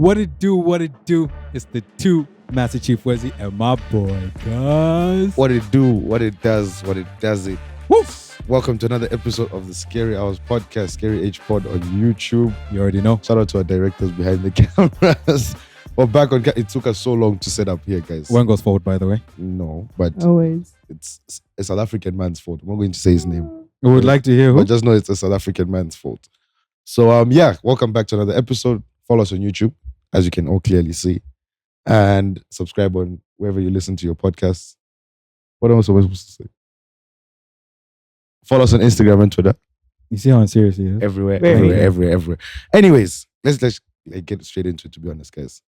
What it do? It's the two Master Chief Wezzy and my boy, guys. What it do, what it does it. Woof. Welcome to another episode of the Scary Hours podcast, Scary H Pod on YouTube. You already know. Shout out to our directors behind the cameras. We're back on. It took us so long to set up here, guys. Wengo's fault, by the way. No, but Always. it's a South African man's fault. I'm not going to say his name. We would like to hear who? But just know it's a South African man's fault. So, welcome back to another episode. Follow us on YouTube, as you can all clearly see. And subscribe on wherever you listen to your podcasts. What else am I supposed to say? Follow us on Instagram and Twitter. You see how serious he is? Everywhere. Anyways, let's get straight into it, to be honest, guys.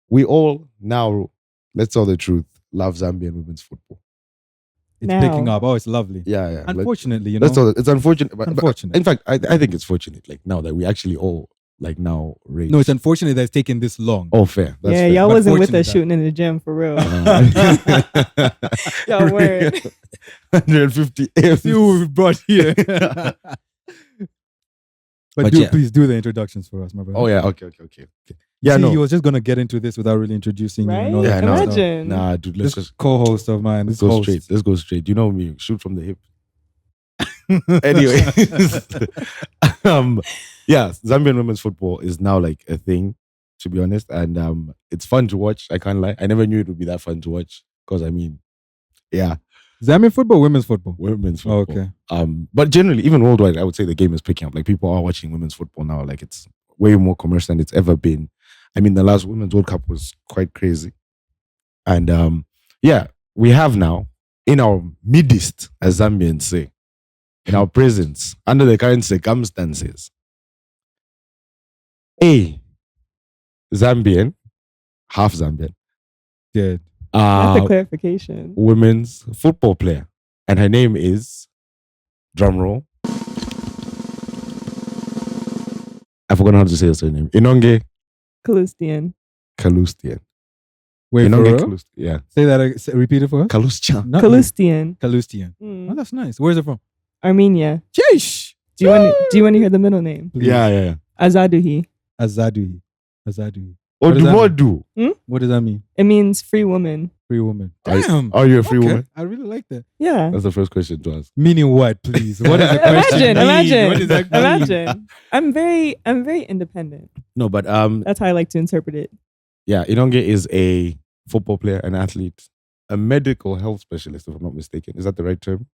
We all now, let's tell the truth, love Zambian women's football. It's Now. picking up. Oh, it's lovely. Yeah. Unfortunately, you know. That's all. It's unfortunate. But Unfortunate. in fact, I think it's fortunate, like now that we actually all now rage. No, it's unfortunate that it's taken this long. Oh, fair. That's Yeah, fair. y'all But wasn't with fortunate us that- shooting in the gym for real. Uh, Y'all weren't. 150 M's. See who we brought here. But But do, yeah. please do the introductions for us, my brother. Oh, yeah. Okay. Yeah, See, no. he was just going to get into this without really introducing you. Right? And all that Yeah, kind no. of stuff. Imagine. Nah, dude, let's This just co-host of mine, this go host. straight. Let's go straight. You know me, shoot from the hip. Anyway, Zambian women's football is now like a thing, to be honest, and it's fun to watch. I can't lie. I never knew it would be that fun to watch because Zambian football, women's football. women's Oh, football. okay. But generally, even worldwide, I would say the game is picking up. Like people are watching women's football now. Like it's way more commercial than it's ever been. I mean, the last Women's World Cup was quite crazy, and we have now in our midst, as Zambians say, in our presence, under the current circumstances, a Zambian, half Zambian, Good. That's a clarification. women's football player. And her name is, drumroll, I forgot how to say her surname, Inonge Kaloustian. Kaloustian. Wait, for Inonge real? Kaloustian. Yeah. Say that. Repeat it for us. Kaloustian. Not Kaloustian. Kaloustian. Mm. Oh, that's nice. Where's it from? Armenia. Jeesh. Do you want to hear the middle name? Please. Yeah. Azaduhi. Azaduhi. Or What does that do more mean? do? What does that mean? It means free woman. Free woman. Are- Damn. Are you a free Okay. woman? I really like that. Yeah. That's the first question to ask. Meaning what, please? What does the question Imagine. mean? What does that mean? Imagine. I'm very independent. No, but That's how I like to interpret it. Inonge is a football player, an athlete, a medical health specialist, if I'm not mistaken. Is that the right term?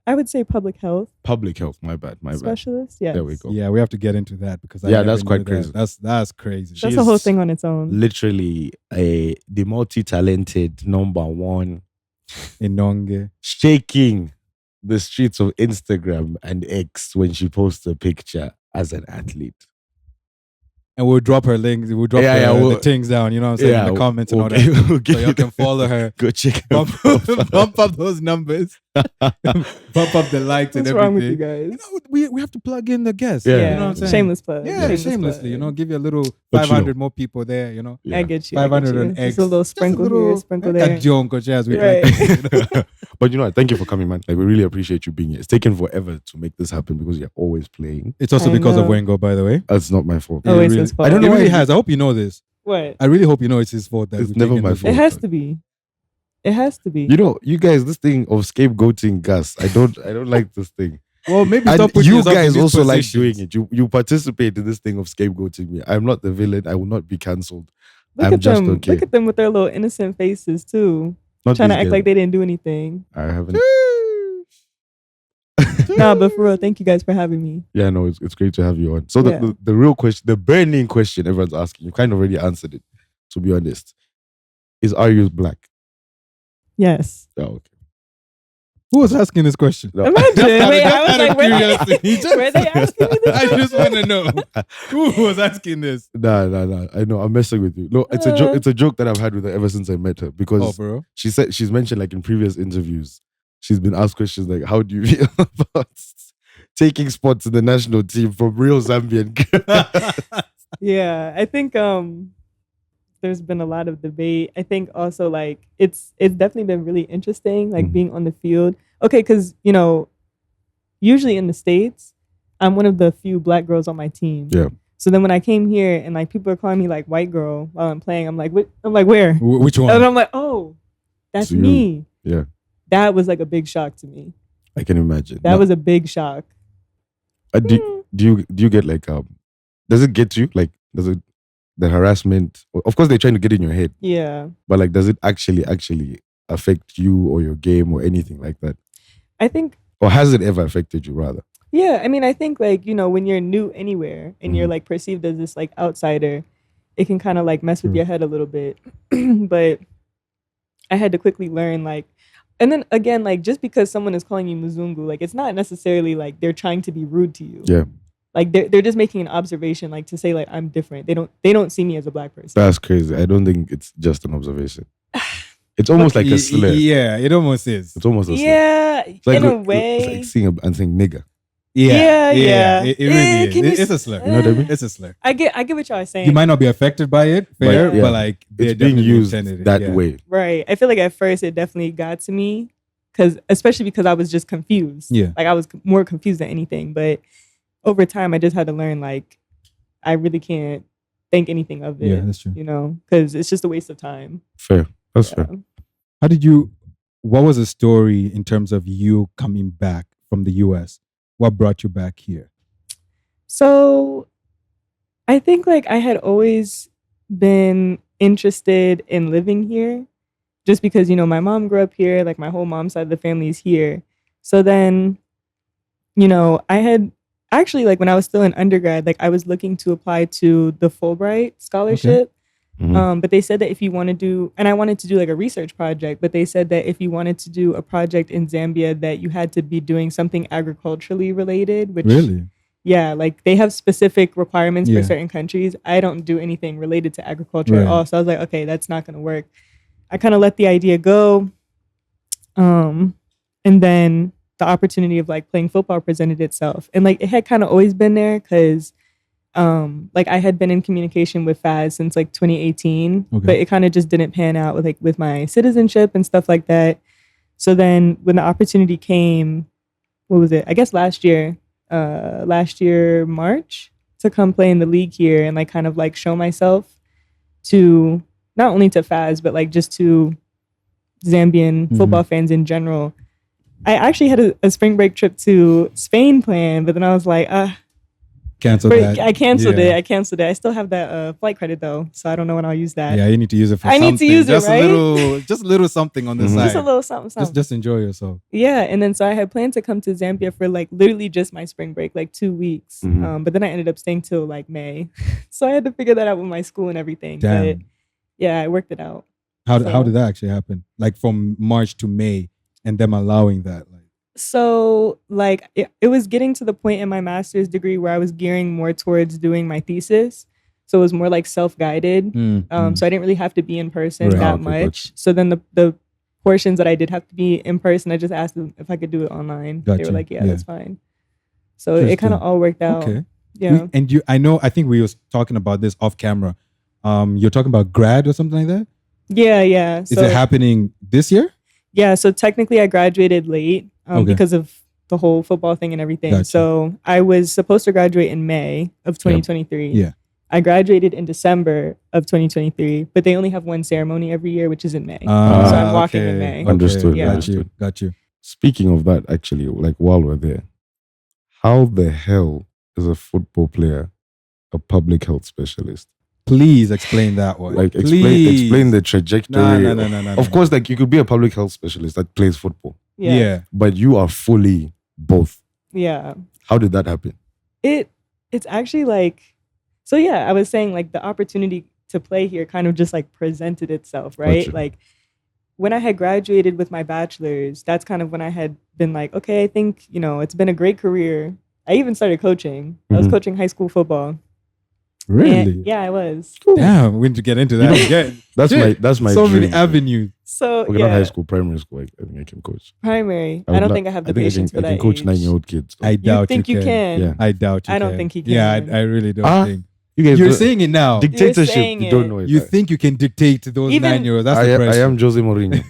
I would say public health Public health. My bad. specialist. Yes. There we go. Yeah, we have to get into that because I Yeah, never that's knew quite that. crazy. That's crazy. That's She's a whole thing on its own. Literally the multi-talented number one, Inonge. shaking the streets of Instagram and X when she posts a picture as an athlete. And we'll drop her links. We'll drop the things down, you know what I'm saying, in the comments and all that. So y'all can follow her. Go check her Bump, profile. bump up those numbers. Bump up the likes What's and wrong with you everything. guys? We have to plug in the guests. Yeah. You know what I'm saying? Shameless plug. Yeah, Shameless shamelessly. plug. Give you a little But you 500 more people there, Yeah. I get you. 500 I on get X. you. Just a little sprinkle here, sprinkle there. As we Right. like. But you know what? Thank you for coming, man. Like we really appreciate you being here. It's taken forever to make this happen because you're always playing. It's also I because of know. Wengo, by the way. That's not my fault. Yeah, Always really. his fault. I don't know It why he really has. I hope you know this. What? I really hope you know it's his fault. That It's we've never taken my this- fault. It has to be. It has to be. You know, you guys, this thing of scapegoating Gus, I don't like this thing. Well, maybe And stop putting you yourself in guys these also like positions. doing it. You participate in this thing of scapegoating me. I'm not the villain. I will not be cancelled. Look I'm at just them. okay. Look at them with their little innocent faces too, Not trying to these act guys. like they didn't do anything. I haven't. Nah, but for real, thank you guys for having me. Yeah, no, it's great to have you on. So Yeah. the real question, the burning question everyone's asking, you kind of already answered it, to be honest. Is you black? Yes. Oh, okay. Who was asking this question? No. Imagine. Wait, I was Out of like, where curiosity. they, where they asking me this? I just want to know who was asking this. Nah. I know. I'm messing with you. No, it's a joke. It's a joke that I've had with her ever since I met her Oh, because bro. she said she's mentioned like in previous interviews, she's been asked questions like, "How do you feel about taking spots in the national team from real Zambian?" Yeah, I think there's been a lot of debate. I think also like it's definitely been really interesting, like Mhm. being on the field. Okay, because usually in the States, I'm one of the few black girls on my team. Yeah. So then when I came here and like people are calling me like white girl while I'm playing, I'm like, what? I'm like, where? Which one? And I'm like, oh, that's me. Yeah. That was like a big shock to me. I can imagine. That was a big shock. Do you get like does it get you? Like, does it, the harassment? Of course they're trying to get in your head. Yeah. But like, does it actually affect you or your game or anything like that? I think. Or has it ever affected you rather? Yeah, I mean, I think like, you know, when you're new anywhere and you're like perceived as this like outsider, it can kind of like mess with your head a little bit. But I had to quickly learn like, and then again, like just because someone is calling you Mzungu, like it's not necessarily like they're trying to be rude to you. Yeah. Like they're just making an observation, like to say like I'm different. They don't see me as a black person. That's crazy. I don't think it's just an observation. It's almost like a slur. Yeah, it almost is. It's almost a slur. Yeah, like, in a way. It's like seeing and saying nigga. Yeah. It really is. It's a slur. You know what I mean? It's a slur. I get what y'all are saying. You might not be affected by it, fair, but like it's being used that way. Right. I feel like at first it definitely got to me, especially because I was just confused. Yeah. Like I was more confused than anything. But over time, I just had to learn like I really can't think anything of it. Yeah, that's true. You know, because it's just a waste of time. Fair. That's fair. What was the story in terms of you coming back from the US? What brought you back here? So I think like I had always been interested in living here just because, you know, my mom grew up here, like my whole mom's side of the family is here. So then, you know, I had actually like when I was still in undergrad, like I was looking to apply to the Fulbright scholarship. Okay. Mm-hmm. But they said that if you want to do, and I wanted to do like a research project, but they said that if you wanted to do a project in Zambia, that you had to be doing something agriculturally related, which really, yeah, like they have specific requirements for certain countries. I don't do anything related to agriculture at all. So I was like, okay, that's not going to work. I kind of let the idea go. And then the opportunity of like playing football presented itself. And like it had kind of always been there because like I had been in communication with Faz since like 2018, but it kind of just didn't pan out with my citizenship and stuff like that. So then when the opportunity came, what was it? I guess last year March, to come play in the league here and like kind of like show myself to not only to Faz but like just to Zambian football fans in general. I actually had a spring break trip to Spain planned, but then I was like, cancelled that. I canceled it. I still have that flight credit though, so I don't know when I'll use that. Yeah, you need to use it for something. I need to use just it, right? Just a little something on the side. Just a little something. Just enjoy yourself. Yeah, and then so I had planned to come to Zambia for like literally just my spring break, like 2 weeks. But then I ended up staying till like May, so I had to figure that out with my school and everything. Damn. But yeah, I worked it out. How did that actually happen? Like from March to May, and them allowing that, like. So like it was getting to the point in my master's degree where I was gearing more towards doing my thesis. So it was more like self-guided. So I didn't really have to be in person that much. So then the portions that I did have to be in person, I just asked them if I could do it online. They were like, yeah, that's fine. So it kind of all worked out. Okay. Yeah. I think we was talking about this off camera. You're talking about grad or something like that? Yeah. Is it happening this year? Yeah, so technically I graduated late because of the whole football thing and everything. Gotcha. So I was supposed to graduate in May of 2023. Yeah. I graduated in December of 2023, but they only have one ceremony every year, which is in May. So I'm walking in May. Understood. Yeah. Got you. Speaking of that, actually, like while we're there, how the hell is a football player a public health specialist? Please explain that one. Like explain the trajectory. No. Of course, like you could be a public health specialist that plays football. Yeah. But you are fully both. Yeah. How did that happen? It's actually like, so yeah, I was saying like the opportunity to play here kind of just like presented itself, right? Gotcha. Like when I had graduated with my bachelor's, that's kind of when I had been like, okay, I think, you know, it's been a great career. I even started coaching. I was coaching high school football. Really? Yeah, I was. Damn, we need to get into that again. That's my so dream. many avenues. So okay, not high school, primary school. I think I can coach. Primary. I don't think I have the patience for that. I can coach 9-year-old kids. I doubt you can. Yeah. I doubt you can. I don't think he can. Yeah, I really don't think. You're saying it now. Dictatorship. You don't know it. You think you can dictate to those 9-year-olds? That's the pressure. I am Jose Mourinho.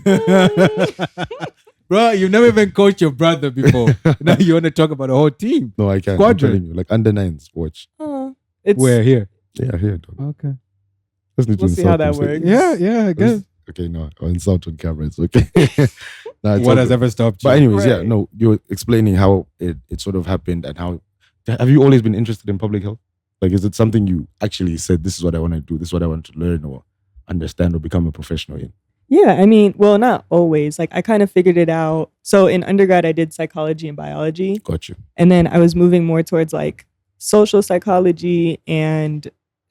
Bro, you've never even coached your brother before. Now you want to talk about the whole team. No, I can't. Squadron. I'm telling you, like under 9s, watch. It's Where here? Yeah, here, dog. Okay. Just need to We'll see insult how that him, say- works. Yeah, I guess. Okay, no, I'll insult on camera. It's okay. Nah, it's What all has good. ever stopped you? But anyways, yeah, Right. no, you're explaining how it sort of happened and how. Have you always been interested in public health? Like, is it something you actually said, this is what I want to do, this is what I want to learn or understand or become a professional in? Yeah, I mean, well, not always. Like, I kind of figured it out. So in undergrad, I did psychology and biology. Got you. And then I was moving more towards like social psychology and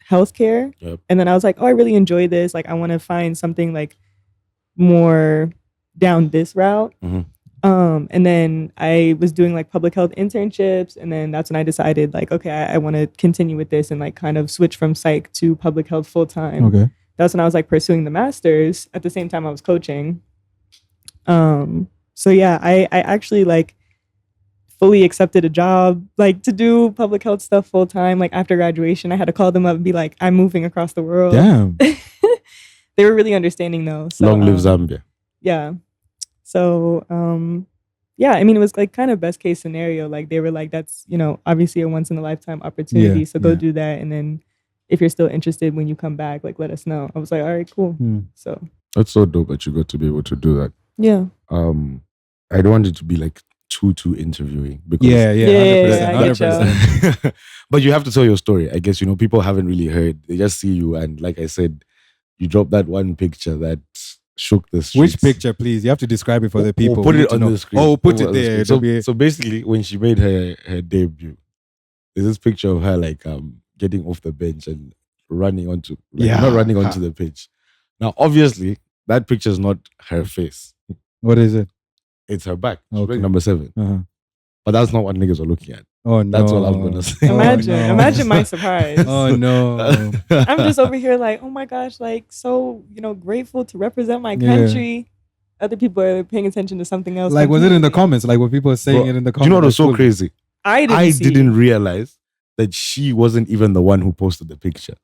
healthcare. Yep. And then I was like, oh, I really enjoy this. Like, I want to find something like more down this route. Mhm. And then I was doing like public health internships. And then that's when I decided like, okay, I want to continue with this and like kind of switch from psych to public health full time. Okay. That's when I was like pursuing the master's at the same time I was coaching. So yeah, I actually like fully accepted a job like to do public health stuff full time. Like after graduation, I had to call them up and be like, I'm moving across the world. Damn. They were really understanding though. So, Long live Zambia. Yeah. So yeah, I mean it was like kind of best case scenario. Like they were like, that's, you know, obviously a once in a lifetime opportunity. Yeah, So go yeah. do that. And then if you're still interested when you come back, like let us know. I was like, all right, cool. So That's so dope that you got to be able to do that. yeah. I don't want it to be like too interviewing because Yeah, Yeah, I get 100%. but you have to tell your story. I guess, you know, people haven't really heard. They just see you. And like I said, you dropped that one picture that shook the streets. Which picture, please? You have to describe it for the people. We'll put We it need to on know. the screen. Oh, put We'll it on the there. screen. It'll be- So basically, when she made her debut, there's this picture of her like getting off the bench and running onto not running onto the pitch. Now, obviously, that picture is not her face. What is it? It's her back. She's Okay. wearing number 7. Uh-huh. But that's not what niggas are looking at. Oh no. That's all I'm gonna say. Oh, Imagine, no. imagine my surprise. Oh no. I'm just over here like, oh my gosh, like so, you know, grateful to represent my Yeah. country. Other people are paying attention to something else. Like, was it in the completely. comments? Like, were people saying Bro, it in the Do comments? you know what was so Like, crazy? I didn't realize that she wasn't even the one who posted the picture.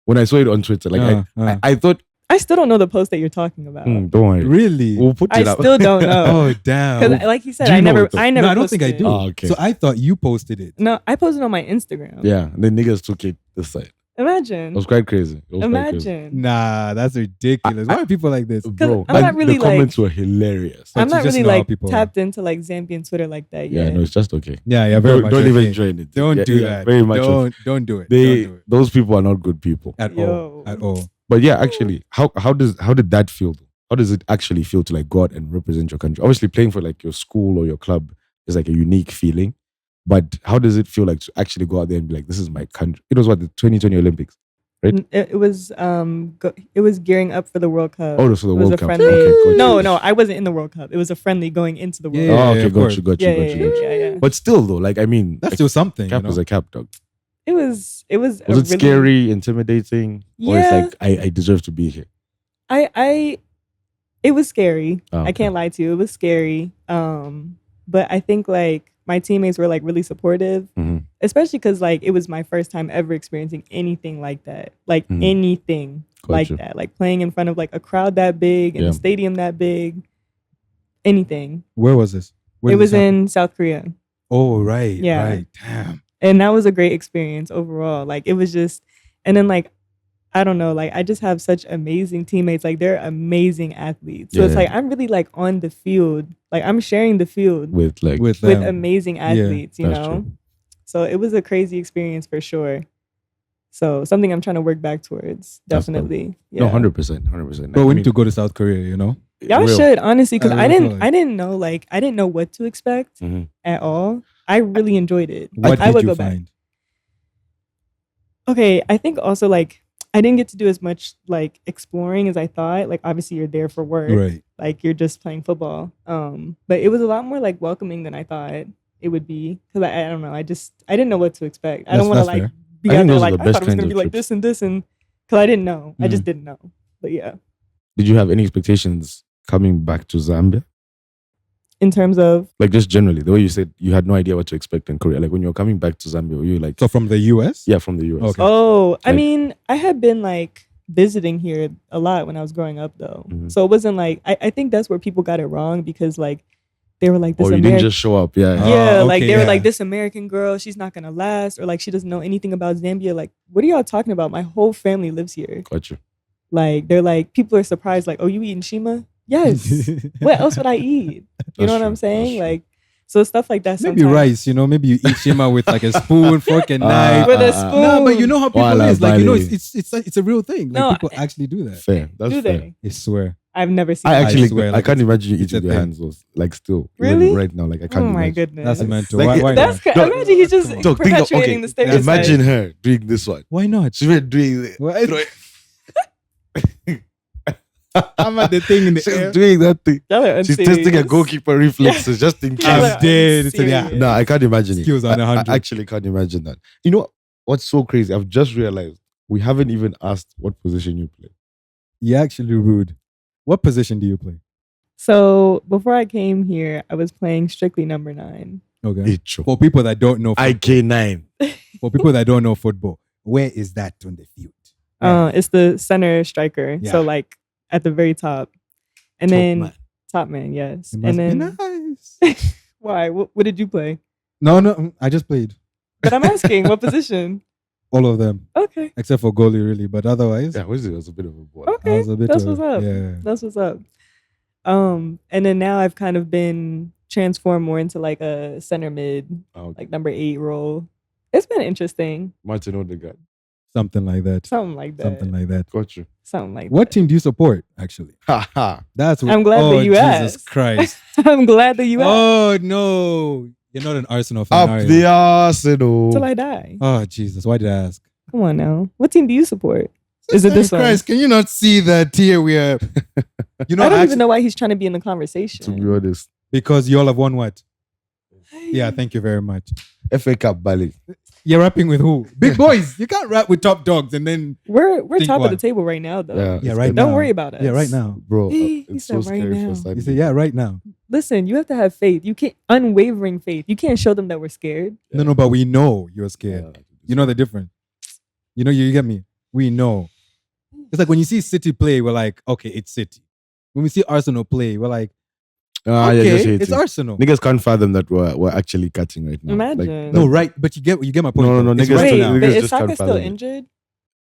When I saw it on Twitter, like I thought, I still don't know the post that you're talking about. don't worry, Really? we'll put I it up. still don't know. Oh damn. Because like you said, Do you I know never it, though? I No, never I don't think I posted do. it. Oh, okay. So I thought you posted it. No, I posted on my Instagram. Yeah, and the niggas took it this side. Imagine. It was quite crazy. It was quite crazy. Imagine. Nah, that's ridiculous. Why are people like this? Bro, I'm not really the comments were hilarious. But I'm you not just really know how like people are. tapped into like Zambian Twitter like that Yeah, yet. no, it's just okay. Yeah, very much. Don't even okay. join it. Don't Yeah, do yeah, that. Very much. Don't do it. They Don't do it. those people are not good people. At all. Yo. At all. But yeah, actually, how did that feel? How does it actually feel to like go out and represent your country? Obviously, playing for like your school or your club is like a unique feeling. But how does it feel like to actually go out there and be like, this is my country? It was what, the 2020 Olympics? Right? It was it was gearing up for the World Cup. Oh, so the It was World a Cup. friendly. Okay, got you. No, I wasn't in the World Cup. It was a friendly going into the World Yeah. Cup. Oh, okay, of got course. you, got you, Yeah, got you, got you. yeah. But still, though, like, I mean, That's a still something. cap you know? is a cap, dog. It was Was it scary, intimidating? Or Yeah. it's like, I deserve to be here? It was scary. Oh, I can't lie to you. It was scary. But I think like my teammates were like really supportive, Mhm. especially because like it was my first time ever experiencing anything like that. Like Mhm. anything Got like you. that. Like playing in front of like a crowd that big and Yeah. a stadium that big. Anything. Where was this? Where It did was this happen? in South Korea. Oh, right. Yeah. Right. Damn. And that was a great experience overall. Like it was just, and then like, I don't know, like I just have such amazing teammates. Like they're amazing athletes. So it's Yeah. like I'm really like on the field. Like I'm sharing the field With like, With with them. amazing athletes, you that's know? true. So it was a crazy experience for sure. So something I'm trying to work back towards. That's dope. Definitely. no, Yeah. 100%, 100%. But we need to go to South Korea, you know? Y'all should honestly, because I I really feel like- I didn't know what to expect Mhm. at all. I really enjoyed it. What I did would you go back. find? Okay, I think also like I didn't get to do as much like exploring as I thought. Like obviously you're there for work. Right. Like you're just playing football. But it was a lot more like welcoming than I thought it would be. Cause I don't know. I didn't know what to expect. I don't want to That's like fair. be I out think there those are like the I best thought it was kinds gonna be of like trips. this and cause I didn't know. I Mm. just didn't know. But yeah. Did you have any expectations coming back to Zambia? In terms of Like just generally, the way you said you had no idea what to expect in Korea. Like when you're coming back to Zambia, were you like, So from the US? yeah, from the US? Okay. I Like- mean, I had been like visiting here a lot when I was growing up though. Mhm. So it wasn't like I think that's where people got it wrong because like they were like, this Or you didn't just show up. Yeah. yeah, like okay, they were yeah. like, this American girl, she's not gonna last, or like she doesn't know anything about Zambia. Like, what are y'all talking about? My whole family lives here. Got you. Like, they're like, people are surprised, like, oh, you eating shima? Yes. What else would I eat? You know what I'm saying? Like, so stuff like that. Maybe sometimes. rice, maybe you eat shima with like a spoon, fork, and knife. With a spoon. No, but you know how people Wala is. Like, Bali. it's a real thing. Like, No, people actually do that. Fair. That's Do fair. they? I swear. I've never seen. I that. actually, swear, I like, can't imagine you it's eating a with your thing. hands. Like still, Really? even right now, like I can't Oh my imagine. goodness. That's mental. Like, Why That's not? crazy. Imagine he's just Dog, think of- perpetuating the stereotype. Imagine her doing this one. Why not? She went doing it. Why- I'm at the thing in the She's air. doing that thing. Y'all are She's unserious. testing her goalkeeper reflexes just in Y'all case. are I'm dead. So, yeah. unserious. No, I can't imagine Skills it. on I 100. actually can't imagine that. You know what's so crazy? I've just realized we haven't even asked what position you play. You're actually rude. What position do you play? So before I came here, I was playing strictly number 9. Okay. Icho. For people that don't know football, IK9. for people that don't know football, where is that on the field? It's the center striker. Yeah. So like at the very top. And Top then man. top man, yes. It must And be then nice. why? What did you play? No, I just played But I'm asking what position? all of them Okay. except for goalie, really. But otherwise, Yeah, it was a bit of a boy. I Okay. was a bit That's of- what's up. Yeah. That's what's up. And then now I've kind of been transformed more into like a center mid, like number 8 role. It's been interesting. Martin Odegaard. Something like that. Something like that. Something like that. Got you. Something like What that. team do you support, actually? Ha ha. That's what. I'm glad that you Jesus asked. Christ. I'm glad that you asked. Oh, no. You're not an Arsenal fan, are Up you? the Arsenal. Till I die. Oh, Jesus. Why did I ask? Come on now. What team do you support? Is it this one? Christ, can you not see that here we are? You know, I don't actually, even know why he's trying to be in the To be conversation. honest. because you all have won what? Yeah, thank you very much. FA Cup Bali. You're rapping with who? Big boys. You can't rap with top dogs and then We're Think top what? of the table right now, though. yeah, it's right good. now. Don't worry about us. Yeah, right now. Bro, He it's so said right scary now. for Sunday. You say yeah, right now. Listen, you have to have faith. You can't unwavering faith. You can't show them that we're scared. No, but we know you're scared. You know the difference. You know, you get me. We know. It's like when you see City play, we're like, okay, it's City. When we see Arsenal play, we're like, Yeah, okay, just hate it's it. Arsenal. Niggas can't fathom that we're actually cutting right now. Imagine. No, right, but you get my point. No, though. no, It's niggas right Wait, now. but Niggas is just Saka can't still fathom it. injured?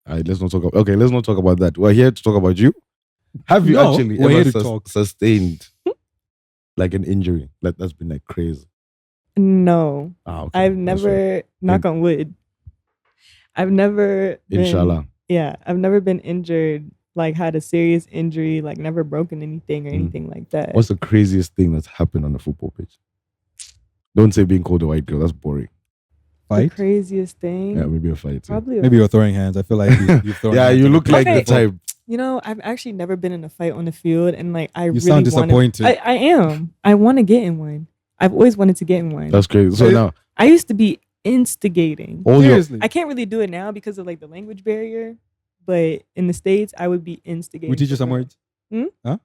All right, let's not talk about. Okay, let's not talk about that. We're here to talk about you. Have you No, actually we're here ever to talk. sustained like an injury? Like that's been like crazy. No. Okay. I've that's never, right. knock on wood. I've never been, Inshallah. Yeah, I've never been injured, like had a serious injury, like never broken anything or anything like that. What's the craziest thing that's happened on a football pitch? Don't say being called a white girl. That's boring. the Fight? craziest thing? Yeah, maybe a fight. too. Probably. Maybe you're throwing hands. I feel like you've thrown Yeah, hands you on the look like Okay. the type. You know, I've actually never been in a fight on the field, and like I really sound wanna- disappointed. I am. I want to get in one. I've always wanted to get in one. That's crazy. So Yeah. now I used to be instigating. all your Seriously. I can't really do it now because of like the language barrier, but in the States, I would be instigating. We teach you for some real. words.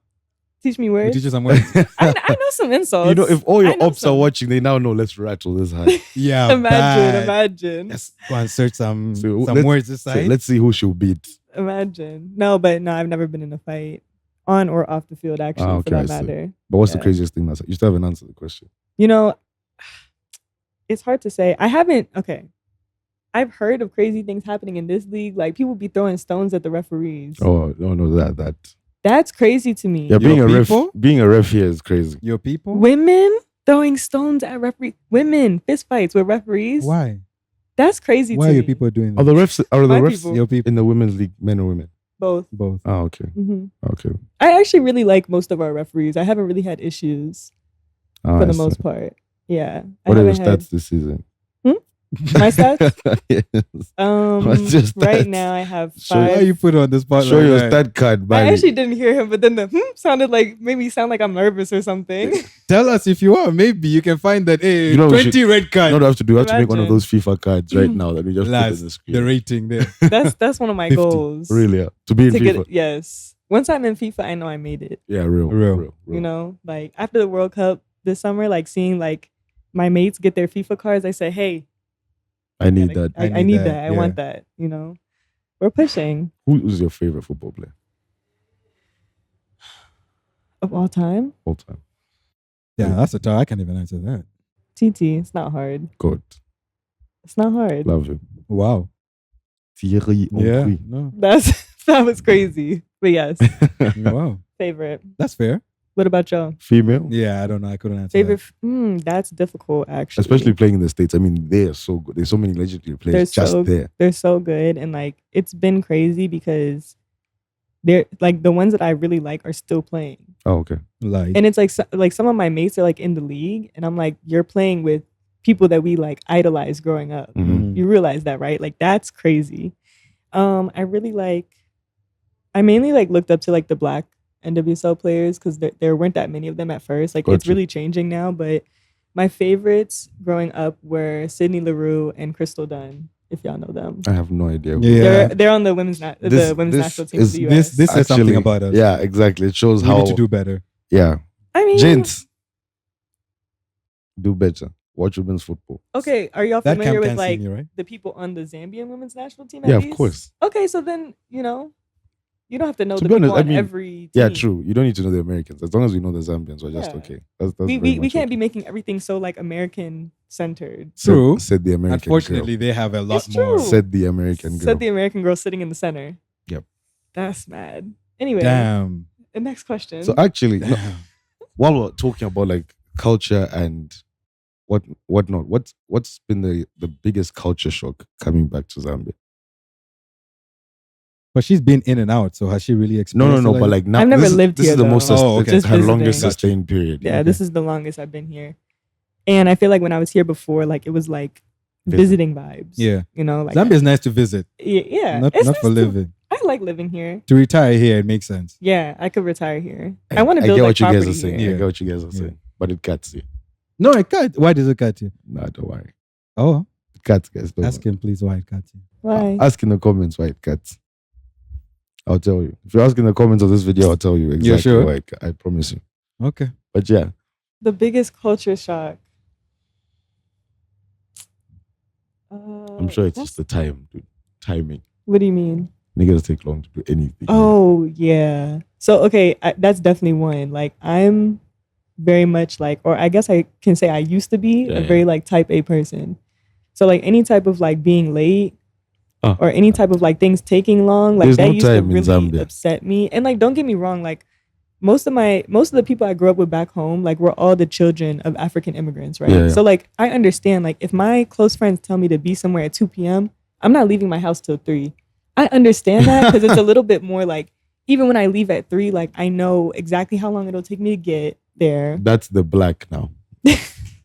Teach me We words. teach you some words. I know some insults. you know, if all I your know ops are some. watching, they now know. Let's rattle this high. Yeah, Imagine, bad. imagine, Let's go and search some So let's- words So aside. let's see who she'll beat. imagine. No, I've never been in a fight on or off the field, actually, Ah, okay, for I that see. matter. But what's the Yeah. craziest thing that's you still haven't answered the question? You know, it's hard to say. I haven't. Okay, I've heard of crazy things happening in this league. Like people be throwing stones at the referees. Oh no, that. That's crazy to me. Yeah, being Your a people? being a ref here is crazy. Your people? Women throwing stones at referees. Women fist fights with referees. Why? That's crazy. Why to are your me. people doing Are that? the refs My people. Your people. in the women's league men or women? Both. Both. Oh, okay, hmm okay. I actually really like most of our referees. I haven't really had issues Oh, for I the see. most part. Yeah. What I are your haven't had- stats this season? My stats? Yes. What's your Right stats? now I have Show- Why are 5. you put on the spot? Show like your that? stat card, I buddy. actually didn't hear him, but then the sounded like made me sound like I'm nervous or something. Tell us if you want. Maybe you can find that. Hey, You know we 20 red You cards. know what I have to do? I have to make one of Imagine. those FIFA cards right now that we just put Last, in the the screen. rating there. That's one of my 50. goals. Really, yeah. To be in To FIFA. get yes. Once I'm in FIFA, I know I made it. Yeah, real. Real. You know, like after the World Cup this summer, like seeing like my mates get their FIFA cards, I said, "Hey, I need that. I need that. I want that." You know, we're pushing Who is your favorite football player of all time. all time? Yeah, that's a tough. I can't even answer that. TT, it's not hard. God, It's not hard. love him. Wow. Thierry Yeah. Henry. No. That was crazy. But yes, Wow. favorite. That's fair. What about y'all? Female. Yeah, I don't know. I couldn't answer Favorite? that. That's difficult actually. Especially playing in the States. I mean, they're so good. There's so many legendary players there. They're so good, and like it's been crazy because they're like the ones that I really like are still playing. Oh, okay. And it's like some of my mates are like in the league, and I'm like, you're playing with people that we like idolized growing up. Mm-hmm. You realize that, right? Like that's crazy. I mainly like looked up to like the black NWSL players because there weren't that many of them at first. Like it's really changing now, but my favorites growing up were Sydney Leroux and Crystal Dunn. If y'all know them, I have no idea. Yeah, they're on the women's national team of the US. This says something about us. Yeah, exactly. It shows we how need to do better. Yeah, I mean, gents, do better. Watch women's football. Okay, are y'all That familiar with camp like can't see me, right? the people on the Zambian women's national team? Yeah, at of least? course. Okay, so then you don't have to know To the be people honest, I on mean, every team. Yeah, true. You don't need to know the Americans. As long as we know the Zambians, we're just Yeah. okay. That's We can't be making everything so like American centered. True. Said the American Unfortunately, they have a lot It's more. true. Said the American girl. Said the American girl sitting in the center. Yep. That's mad. Anyway, Damn. the next question. So actually, no, Damn. while we're talking about like culture and whatnot, what's been the biggest culture shock coming back to Zambia? But she's been in and out, so has she really experienced No, it but like now I've never lived this here, is the though. most Oh, okay. Just her visiting. longest Gotcha. sustained period. yeah, Okay. this is the longest I've been here, and I feel like when I was here before, like it was like visiting vibes. Yeah. You know, like Zambia's nice to visit, yeah, not it's for nice to- living. I like living here. To retire here, it makes sense. Yeah, I could retire here. I want to build get like what you guys property are saying. here. I get what you guys are Yeah. saying. But it cuts you. No, it cut. Why does it cut you? Nah, don't worry. Oh, It cuts, guys. Don't ask him, please, why it cut you. Why? Ask in the comments why it cuts. I'll tell you. If you ask in the comments of this video, I'll tell you exactly sure? why I promise you. Okay. But yeah, The biggest culture shock. I'm sure it's just the time, dude. Timing. What do you mean? Niggas take long to do anything. Oh yeah. So okay, that's definitely one. Like I'm very much like, or I guess I can say I used to be a very like type A person. So like any type of like being late or any type of like things taking long, like There's that no used to time in really Zambia. upset me. And like don't get me wrong, like most of the people I grew up with back home, like we're all the children of African immigrants, right? Yeah. So like I understand, like if my close friends tell me to be somewhere at 2 p.m., I'm not leaving my house till 3. I understand that because it's a little bit more like even when I leave at 3, like I know exactly how long it'll take me to get there. That's the black now.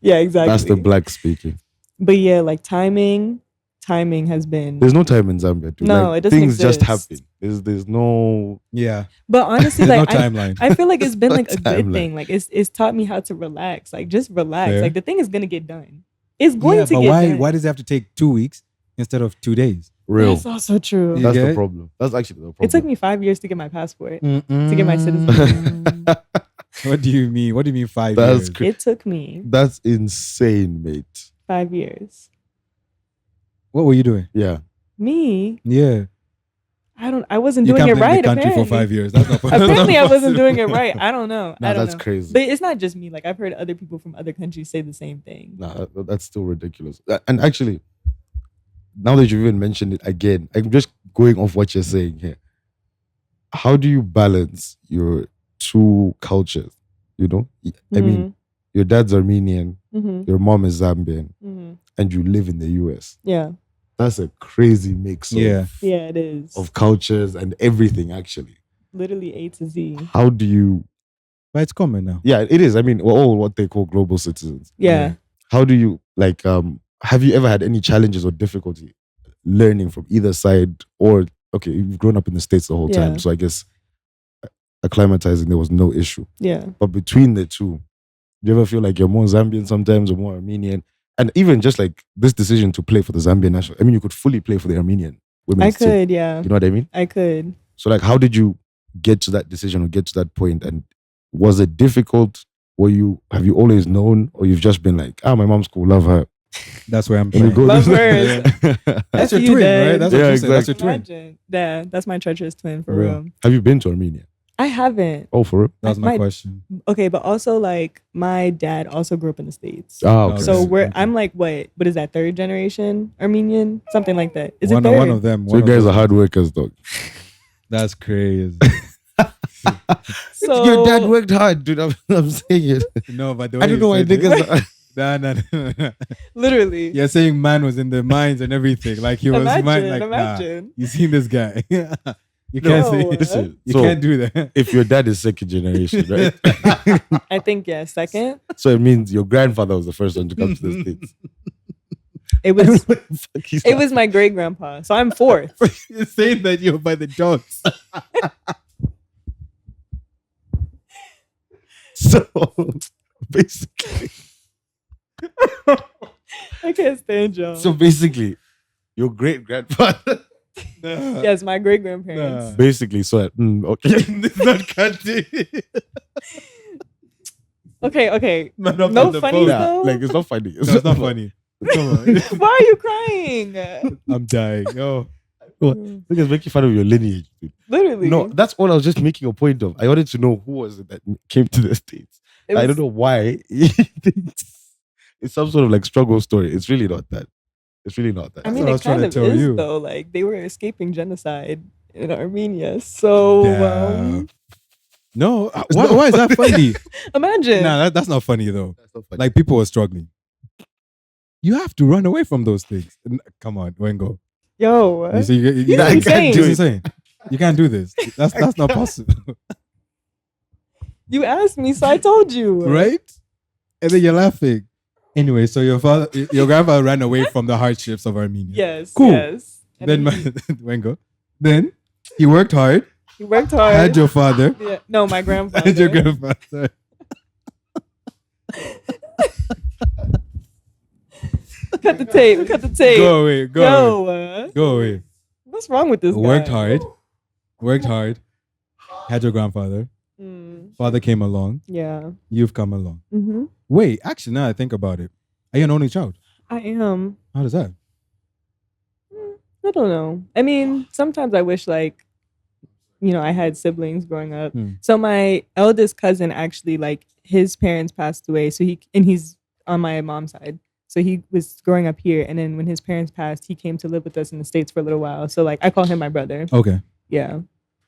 Yeah, exactly. That's the black speaking. But yeah, like timing has been. There's no time in Zambia, dude. No, like, it doesn't things just exist. happen. There's no. Yeah. But honestly, There's like no timeline. I feel like it's been No like a good timeline. thing. Like it's taught me how to relax. Like just relax. Fair. Like the thing is gonna get done. It's going to but get why? done. Why does it have to take 2 weeks instead of 2 days? Real. That's also true. You That's get the it? problem. That's actually the problem. It took me 5 years to get my passport. To To get my citizenship. What do you mean? What do you mean 5 That's years? cra- It took me That's insane, mate. 5 years. What were you doing? Yeah. Me, Yeah. I wasn't You doing can't it blame right. the country for apparently. 5 years. That's not Apparently, I wasn't possible. doing it right. I don't know. Nah, I don't that's know. crazy. But it's not just me. Like I've heard other people from other countries say the same thing. Nah, that's still ridiculous. And actually, now that you've even mentioned it again, I'm just going off what you're saying here. How do you balance your two cultures? You know, I mean, your dad's Armenian, Mm-hmm. your mom is Zambian, Mm-hmm. and you live in the US. Yeah. That's a crazy mix Yeah. Yeah, it is. of cultures and everything, actually. Literally A to Z. How do you... But it's common now. Yeah, it is. I mean, we're all what they call global citizens. Yeah. How do you, like, have you ever had any challenges or difficulty learning from either side? Or, okay, you've grown up in the States the whole Yeah. time, so I guess acclimatizing, there was no issue. Yeah. But between the two, do you ever feel like you're more Zambian sometimes or more Armenian? And even just like this decision to play for the Zambian national, I mean, you could fully play for the Armenian I women's team. could, yeah. You know what I mean? I could. So like, how did you get to that decision or get to that point? And was it difficult? Have you always known, or you've just been like, my mom's cool, love her. That's where I'm And you playing. go Love this- That's your F you, twin, Dad. right? That's what Yeah, you said. That's your exactly. twin. Imagine. Yeah, that's my treacherous twin for Real. real. Have you been to Armenia? I haven't. Oh, for real? That was my question. Okay, but also like my dad also grew up in the States. Oh, okay. So I'm like what is that, third generation Armenian? Something like that. Is it third? One of them. So you guys are hard workers, dog. That's crazy. So your dad worked hard, dude. I'm saying it. No, but the way I don't know why niggas. Nah. Literally. You're saying man was in the mines and everything. Like he was Imagine. Nah, you seen this guy. You can't say Listen, you can't do that. If your dad is second generation, right? I think second. So it means your grandfather was the first one to come to the States. It was my great grandpa. So I'm fourth. You're saying that you're by the dogs. So basically, I can't stand y'all. so basically, your great grandfather. Yes, my great grandparents. Basically, so okay. It's not cutting. Okay. Man up No on the funny boat. though? Like it's not funny. No, it's not funny. Come on. Why are you crying? I'm dying. Oh. Niggas making fun of your lineage, dude. Literally. No, that's all I was just making a point of. I wanted to know who was it that came to the States. I don't know why. It's some sort of like struggle story. It's really not that. It's really not that. I mean, what I it was trying kind to of tell is you. though. Like they were escaping genocide in Armenia. So Damn. No, why is that funny? imagine. Nah, that's not funny though. That's not funny. Like people were struggling. You have to run away from those things. Come on, Wengo. Yo. You see, He's can't insane. do it. You can't do this. That's not possible, You asked me, so I told you. right? And then you're laughing. Anyway, so your grandfather ran away from the hardships of Armenia. Yes. Cool. Yes. And Then he- Wengo. Then he worked hard. he worked hard. Had your father. Yeah. No, my grandfather. Had your grandfather. Cut the tape. Cut the tape. Go away. Go away. Yo, Go away. what's wrong with this guy? Worked hard. Had your grandfather. Mm, Father came along. yeah. You've come along. Mm-hmm. Wait, actually, now I think about it. Are you an only child? I am. How does that? I don't know. I mean, sometimes I wish like, I had siblings growing up. So my eldest cousin actually, like, his parents passed away. So he's on my mom's side. So he was growing up here, and then when his parents passed, he came to live with us in the States for a little while. So like, I call him my brother. Okay. Yeah.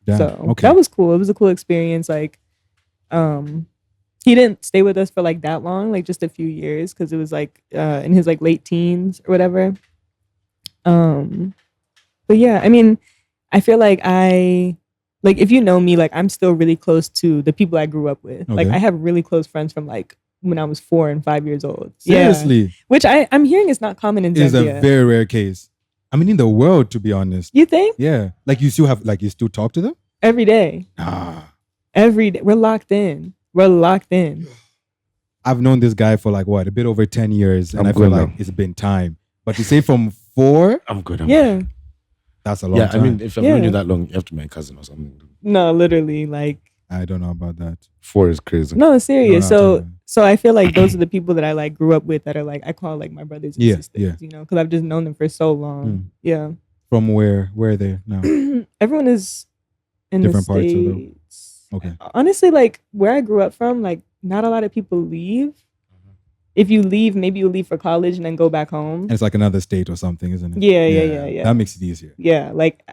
Damn. So okay. that was cool. It was a cool experience. Like, he didn't stay with us for like that long, like just a few years, because it was like in his like late teens or whatever. But yeah, I mean, I feel like if you know me, like I'm still really close to the people I grew up with. Okay. Like I have really close friends from like when I was 4 and 5 years old. Seriously. Yeah. Which I'm hearing is not common in It is Zambia. a very rare case. I mean, in the world, to be honest. You think? Yeah. Like you still talk to them? Every day. Ah. Every day. We're locked in. I've known this guy for like what, a bit over 10 years. And I'm I feel good like now. it's been time. But to say from 4, I'm good. Yeah. that's a long Yeah, time. I mean, if I've known Yeah. you that long, you have to be my cousin or something. No, literally, like, I don't know about that. 4 is crazy. no, serious. No, no, So I feel like those are the people that I like grew up with that are like I call like my brothers and Yeah, sisters, yeah. because I've just known them for so long. Yeah. From where are they now? Everyone is in Different the parts of the- States. Okay. Honestly, like where I grew up from, like not a lot of people leave. If you leave, maybe you leave for college and then go back home. And it's like another state or something, isn't it? Yeah. That makes it easier. Yeah, like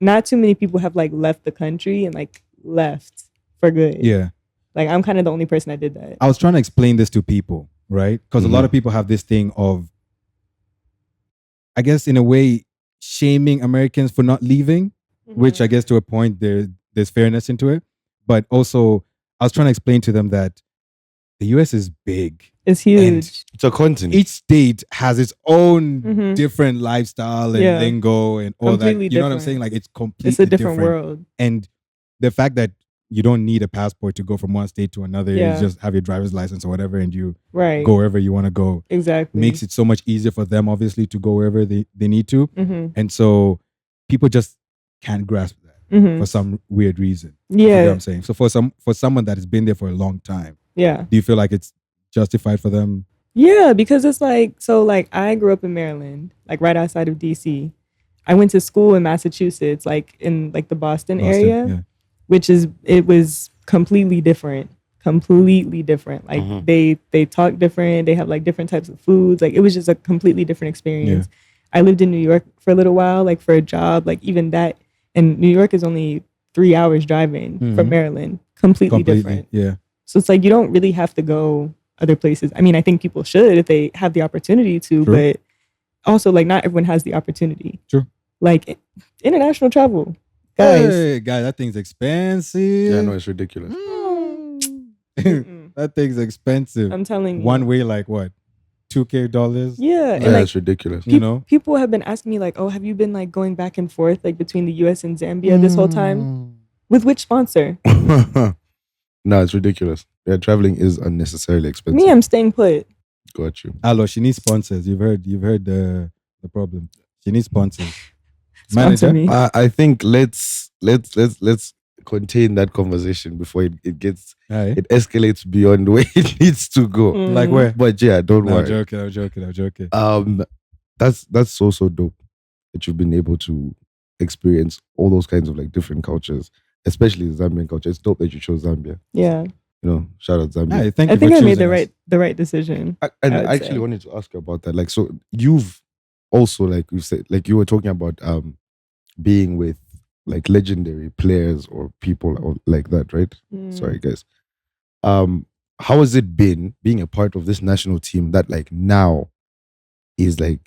not too many people have like left the country and like left for good. Yeah. Like I'm kind of the only person that did that. I was trying to explain this to people, right? Because a lot of people have this thing of, I guess in a way, shaming Americans for not leaving, which I guess to a point there's fairness into it. But also, I was trying to explain to them that the US is big. It's huge. It's a continent. Each state has its own Mhm. different lifestyle and Yeah. lingo and all Completely that. You know what I'm different. saying? Like it's completely It's a different world. And the fact that you don't need a passport to go from one state to another, Yeah. you just have your driver's license or whatever, and you Right. go wherever you want to go. Exactly. Makes it so much easier for them, obviously, to go wherever they need to. Mm-hmm. And so people just can't grasp that Mm-hmm. for some weird reason. You know what Yeah. I'm saying? So for someone that has been there for a long time, Yeah. do you feel like it's justified for them? Yeah, because it's like, so like I grew up in Maryland, like right outside of DC. I went to school in Massachusetts, like in like the Boston area. Yeah. it was completely different. Like they talk different. They have like different types of foods. Like it was just a completely different experience. I lived in New York for a little while, like for a job, like even that. And New York is only 3 hours driving from Maryland. Completely different. Yeah. So it's like you don't really have to go other places. I mean, I think people should if they have the opportunity to, but also like not everyone has the opportunity. True. Like international travel. Guys, that thing's expensive. Yeah, no, it's ridiculous. That thing's expensive. I'm telling you. One way, like what? $2,000? Yeah. Yeah, it's ridiculous. People have been asking me like, oh, have you been like going back and forth like between the US and Zambia this whole time? With which sponsor? No, it's ridiculous. Yeah, traveling is unnecessarily expensive. Me, I'm staying put. Got you. Alo, she needs sponsors. You've heard the problem. She needs sponsors. Sponsor me. I think let's contain that conversation before it it escalates beyond where it needs to go. Like where? But yeah, don't worry. I'm joking. That's so dope that you've been able to experience all those kinds of like different cultures, especially the Zambian culture. It's dope that you chose Zambia. Yeah. Shout out Zambia. Hey, I think I made the right decision. I actually wanted to ask you about that. Like, so you've also, like you said, like you were talking about being with like legendary players or people like that, right? Sorry, guys. How has it been being a part of this national team that like now is like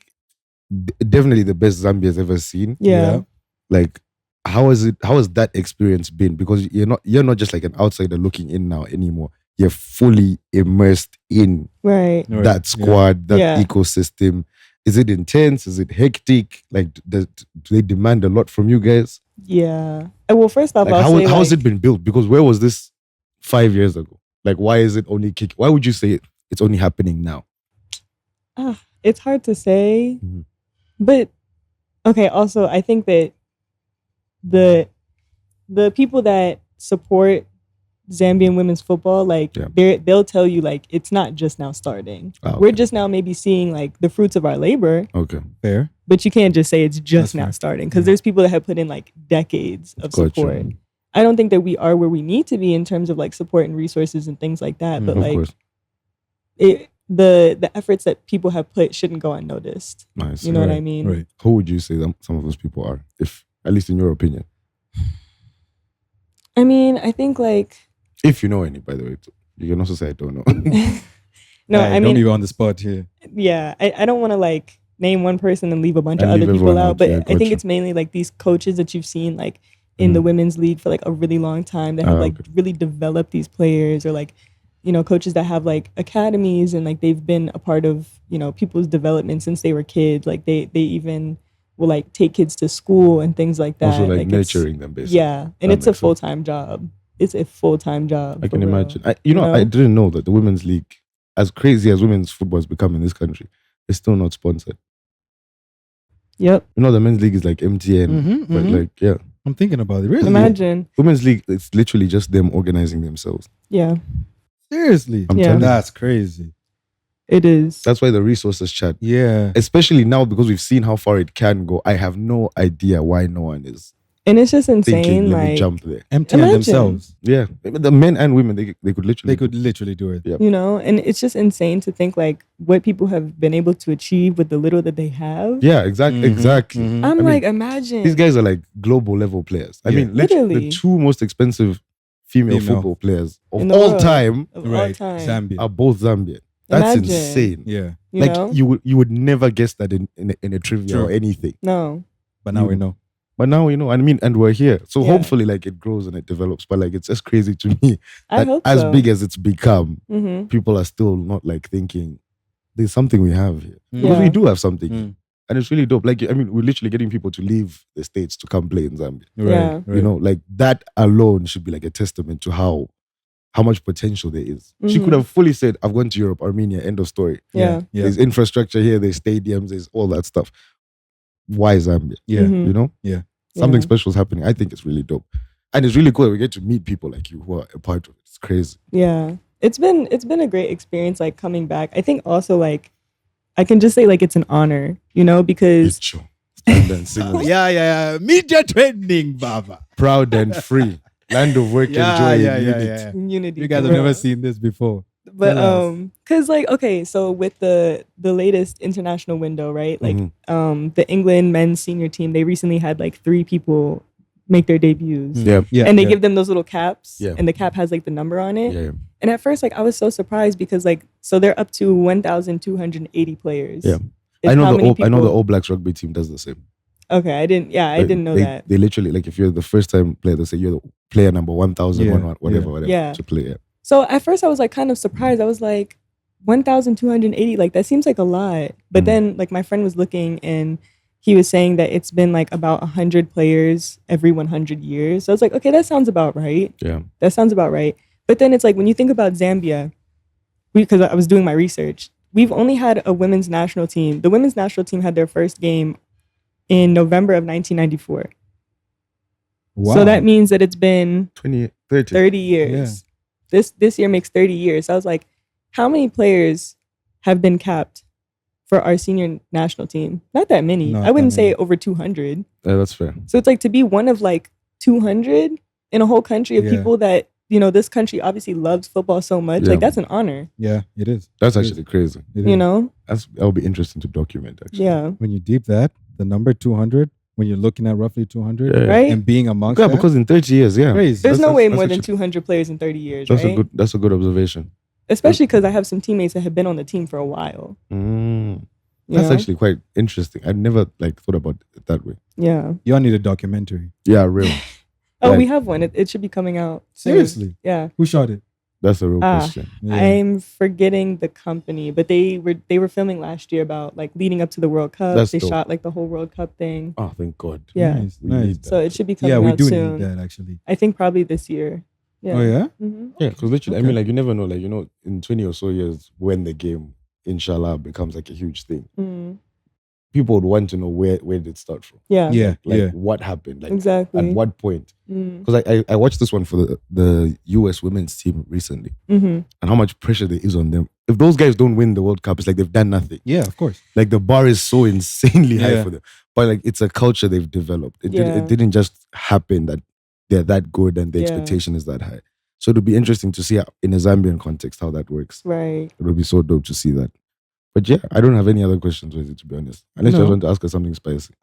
definitely the best Zambia's ever seen? Yeah. Like, how has that experience been? Because you're not just like an outsider looking in now anymore. You're fully immersed in that squad, that ecosystem. Is it intense? Is it hectic? Like, do they demand a lot from you guys? Yeah. Well, first off, like, how has it been built? Because where was this 5 years ago? Like, why is it only why would you say it's only happening now? It's hard to say. But, okay, also, I think that the people that support Zambian women's football, like they'll tell you like it's not just now starting. We're just now maybe seeing like the fruits of our labor. Okay, fair. But you can't just say it's just now starting because there's people that have put in like decades of support. I don't think that we are where we need to be in terms of like support and resources and things like that. But like the efforts that people have put shouldn't go unnoticed. Nice. You know what I mean? Right. Who would you say some of those people are, if at least in your opinion? I mean, I think like. If you know any, by the way, you can also say I don't know. No, I mean, don't leave you on the spot here. Yeah, I don't want to like name one person and leave a bunch of other people out, but I think it's mainly like these coaches that you've seen like in the women's league for like a really long time that have like really developed these players, or like, you know, coaches that have like academies and like they've been a part of, you know, people's development since they were kids. Like they even will like take kids to school and things like that. Also like nurturing them basically. Yeah, and it's a full-time job. It's a full-time job. I can imagine. I didn't know that the women's league, as crazy as women's football has become in this country, is still not sponsored. Yep. You know, the men's league is like MTN, but like, yeah. I'm thinking about it. Really? Imagine. Women's league, it's literally just them organizing themselves. Yeah. Seriously? I'm telling you. That's crazy. It is. That's why the resources chat. Yeah. Especially now because we've seen how far it can go. I have no idea why no one is. And it's just insane. Thinking, like, let me jump there. MTN themselves. Yeah. The men and women, they could literally do it. Yep. You know, and it's just insane to think like what people have been able to achieve with the little that they have. Yeah, exactly. I'm like, imagine. These guys are like global level players. I mean, literally the two most expensive female football players of all time, Zambia, are both Zambian. That's insane. Yeah. You would never guess that in a trivia or anything. No. But now we know. But now you know, I mean, and we're here. So hopefully like it grows and it develops. But like it's just crazy to me that as big as it's become, people are still not like thinking there's something we have here. Because we do have something. And it's really dope. Like, I mean, we're literally getting people to leave the States to come play in Zambia. Right. You know, like that alone should be like a testament to how much potential there is. She could have fully said, I've gone to Europe, Armenia, end of story. Yeah. There's infrastructure here, there's stadiums, there's all that stuff. Why Zambia? Yeah. You know? Yeah. Something special is happening. I think it's really dope. And it's really cool that we get to meet people like you who are a part of it. It's crazy. Yeah. It's been a great experience like coming back. I think also like I can just say like it's an honor, you know, because Stand and sing. Yeah. Media training, Baba. Proud and free. Land of work and joy and unity. yeah. Unity. You guys have never seen this before. But because like, okay, so with the latest international window, right? Like the England men's senior team, they recently had like 3 people make their debuts. And they give them those little caps. And the cap has like the number on it. And at first, like I was so surprised because like, so they're up to 1,280 players. I know the All Blacks rugby team does the same. Okay, I didn't know that. They literally, like, if you're the first time player, they say you're the player number 1,000, whatever to play. So at first I was like kind of surprised. I was like, 1,280, like that seems like a lot. But then like my friend was looking and he was saying that it's been like about 100 players every 100 years. So I was like, okay, that sounds about right. That sounds about right. But then it's like when you think about Zambia, because I was doing my research, we've only had a women's national team. The women's national team had their first game in November of 1994. Wow. So that means that it's been 30 years. This year makes 30 years. So I was like, how many players have been capped for our senior national team? Not that many. I wouldn't say over 200. Yeah, that's fair. So it's like to be one of like 200 in a whole country of people that, you know, this country obviously loves football so much. Like that's an honor. Yeah, it is. That's actually crazy. You know? That'll be interesting to document actually. Yeah. When you deep that, the number 200, when you're looking at roughly 200, right? And being amongst that, because in 30 years, crazy. There's no way more than 200 players in 30 years, right? That's a good observation. Especially because I have some teammates that have been on the team for a while. That's actually quite interesting. I never like thought about it that way. Yeah. You all need a documentary. Yeah, real. We have one. It should be coming out soon. Seriously? Yeah. Who shot it? That's a real question. I'm forgetting the company, but they were filming last year about like leading up to the World Cup. They shot like the whole World Cup thing. Oh, thank God. Yeah. Nice. So it should be coming out soon. Yeah, we do need that actually. I think probably this year. Yeah. Oh yeah? Yeah, because literally, I mean, like you never know, like, you know, in 20 or so years when the game, inshallah, becomes like a huge thing. People would want to know where did it start from. Like what happened, like exactly at what point. Because I watched this one for the US women's team recently, and how much pressure there is on them. If those guys don't win the World Cup, it's like they've done nothing. Yeah, of course. Like the bar is so insanely high for them. But like it's a culture they've developed. It didn't just happen that they're that good and the expectation is that high. So it'll be interesting to see in a Zambian context how that works. Right. It'll be so dope to see that. But yeah, I don't have any other questions with it, to be honest. Unless you want to ask us something spicy.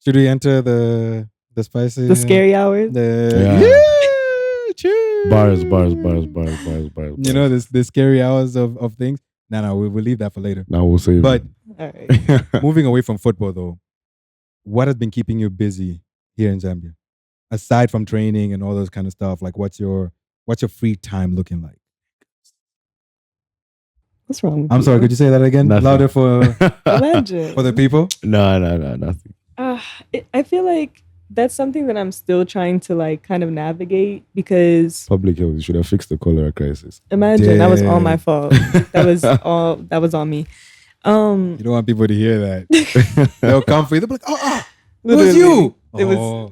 Should we enter the spicy? The scary hours? Bars. You know, the scary hours of things? No, we'll leave that for later. No, we'll save But all right. Moving away from football though, what has been keeping you busy here in Zambia? Aside from training and all those kind of stuff, like what's your free time looking like? What's wrong with I'm sorry, could you say that again? Nothing. Louder for Imagine. for the people? No, nothing. I feel like that's something that I'm still trying to like kind of navigate because public health, you should have fixed the cholera crisis. Imagine that was all my fault. That was on me. You don't want people to hear that. They'll come for you. They'll be like, it was you. It was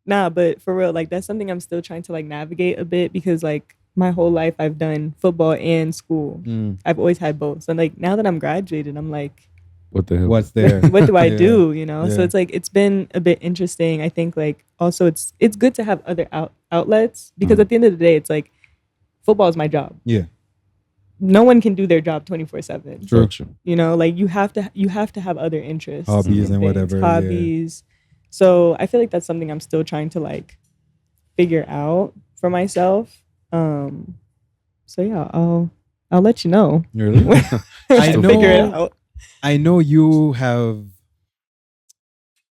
nah, but for real, like that's something I'm still trying to like navigate a bit because like my whole life I've done football and school. I've always had both. So like now that I'm graduated, I'm like, what the hell? What's there? What do I do? You know? So it's like it's been a bit interesting. I think like also it's good to have other outlets because at the end of the day, it's like football is my job. Yeah. No one can do their job 24/7. True. You know, like you have to have other interests, hobbies and whatever. Hobbies. Yeah. So I feel like that's something I'm still trying to like figure out for myself. So yeah, I'll let you know. Really? I know. Figure it out. I know you have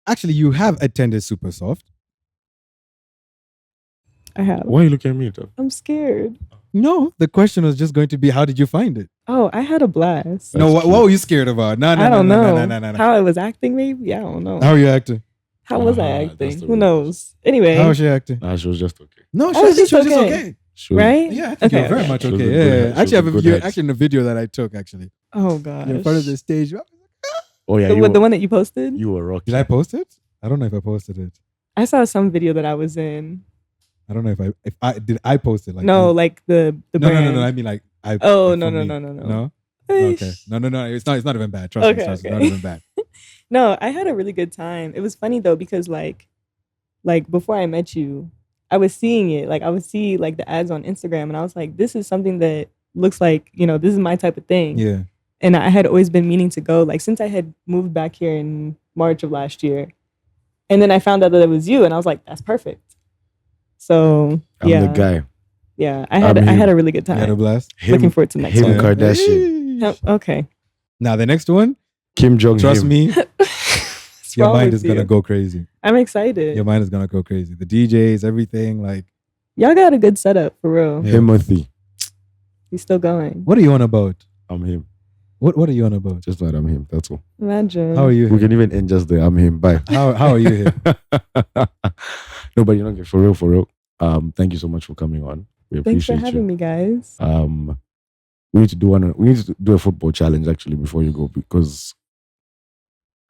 attended Super Soft. I have. Why are you looking at me though? I'm scared. No, the question was just going to be, how did you find it? Oh, I had a blast. No, what were you scared about? No, I don't know. How I was acting, maybe? I don't know. How are you acting? How was I acting? Who knows? Anyway. How was she acting? She was just okay. No, she was just okay. Right? Yeah, I think you were very much okay. Yeah. Actually, I have in a video that I took, actually. Oh, gosh. You're in front of the stage. Oh, yeah. The one that you posted? You were rocking. Did I post it? I don't know if I posted it. I saw some video that I was in. I don't know if I post it like no, like the brand. No. I mean like I. Oh like no. No. Okay. No. It's not even bad. Trust me. It's not even bad. No, I had a really good time. It was funny though because like before I met you, I was seeing it. Like I would see like the ads on Instagram, and I was like, this is something that looks like, you know, this is my type of thing. Yeah. And I had always been meaning to go, like since I had moved back here in March of last year. And then I found out that it was you, and I was like, that's perfect. So I'm the guy. Yeah, I had a really good time. You had a blast. Looking forward to next Kim one. Kardashian. Okay. Now the next one, Kim Jong. trust me, your mind is you? gonna go crazy. I'm excited. Your mind is gonna go crazy. The DJs, everything, like Y'all got a good setup for real. Yeah. Timothy. He's still going. What are you on about? I'm him. What are you on about? Just that I'm him. That's all. Imagine. How are you? We can even end just there. I'm him. Bye. How are you here? No, but you're not for real. Thank you so much for coming on. We Thanks for appreciate having you. me, guys. We need to do a football challenge actually before you go, because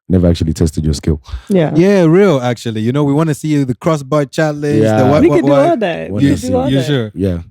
never actually tested your skill. Yeah. Yeah, real actually. You know, we want to see the crossbar challenge. Yeah. The We could do all that. What We You, could do all you that. sure? Yeah.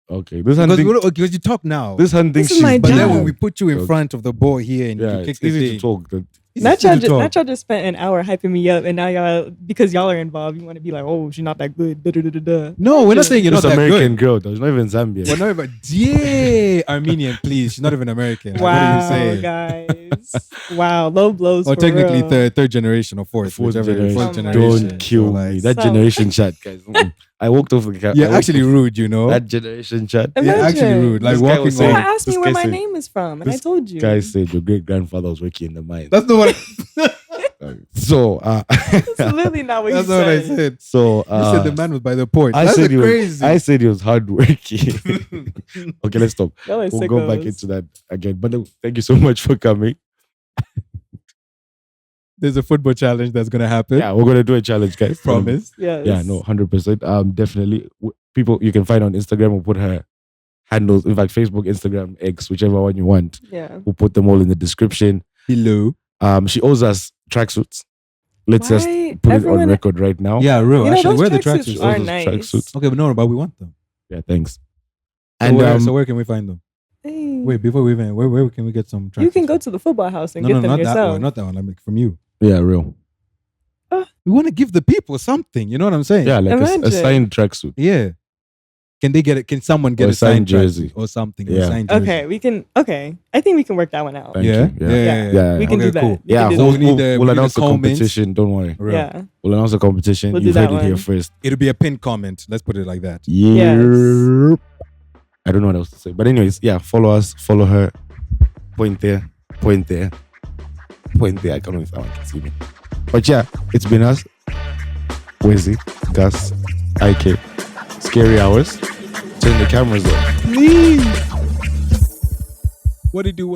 Okay. This hunting. Because you talk now. This hunting. This is my But then job. when we put you in Okay. front of the ball here and Yeah, you kick it's the easy thing, to talk. it's Not easy y'all, to talk. not y'all just spent an hour hyping me up, and now y'all are involved, you want to be like, oh, she's not that good. Da, da, da, da, da. No, we're not saying you're This not that American good. girl, though. She's not even Zambian. We're not even, yeah, Armenian, please. She's not even American. Like, what are you Wow, saying? guys. Wow, low blows Or for technically real. third generation or fourth Fourth whichever. generation. Oh my generation. Don't kill So, like, me. That So- generation chat, guys. I walked off the car. You're actually rude, you know. That generation chat. You're actually Imagine. rude. Like This guy walking was Someone saying- on. asked me this where guy my said- name is from, and I this told you. Guy said your great grandfather was working in the mines. That's not what So That's literally not what that's you not what I said. said. so You said the man was by the port. I That's said he crazy. was. I said he was hardworking. Okay, let's stop. Y'all are We'll go back sickos. into that again. But thank you so much for coming. There's a football challenge that's gonna happen. Yeah, we're gonna do a challenge, guys. Promise. Yes. Yeah, no, 100%. Definitely. People you can find on Instagram. We'll put her handles. In fact, Facebook, Instagram, X, whichever one you want. Yeah. We'll put them all in the description. Hello. She owes us tracksuits. Let's just Why put it everyone- on record right now. Yeah, real. You know, Actually, those where are the tracksuits tracksuits? are Those nice. tracksuits. Okay, but no, but we want them. Yeah, thanks. So And where can we find them? Hey. Wait, before we even where can we get some tracksuits? You can go to the football house and No, get no, them not that yourself. one. Not that one. I mean, from you. yeah, real. We want to give the people something. You know what I'm saying? Yeah, like a Imagine. signed tracksuit. Yeah. Can they get it? Can someone get Or a signed jersey. jersey or something? Yeah. A signed jersey. Okay, we can. Okay, I think we can work that one out. Thank Yeah? you. Yeah. We can Okay, do that. cool. We Yeah, can do So we'll, that. we need the- we'll we need announce the the comments. competition. Don't worry. Real. Yeah. We'll announce the competition. We'll do You've that heard it here one. first. It'll be a pinned comment. Let's put it like that. Yeah. I don't know what else to say. But anyways, yeah, follow us, follow her. Point there, point there, point there. I don't know if someone can see me. But yeah, it's been us. Wizzy, Gus, IK. Scary hours. Turn the cameras on. What do you do?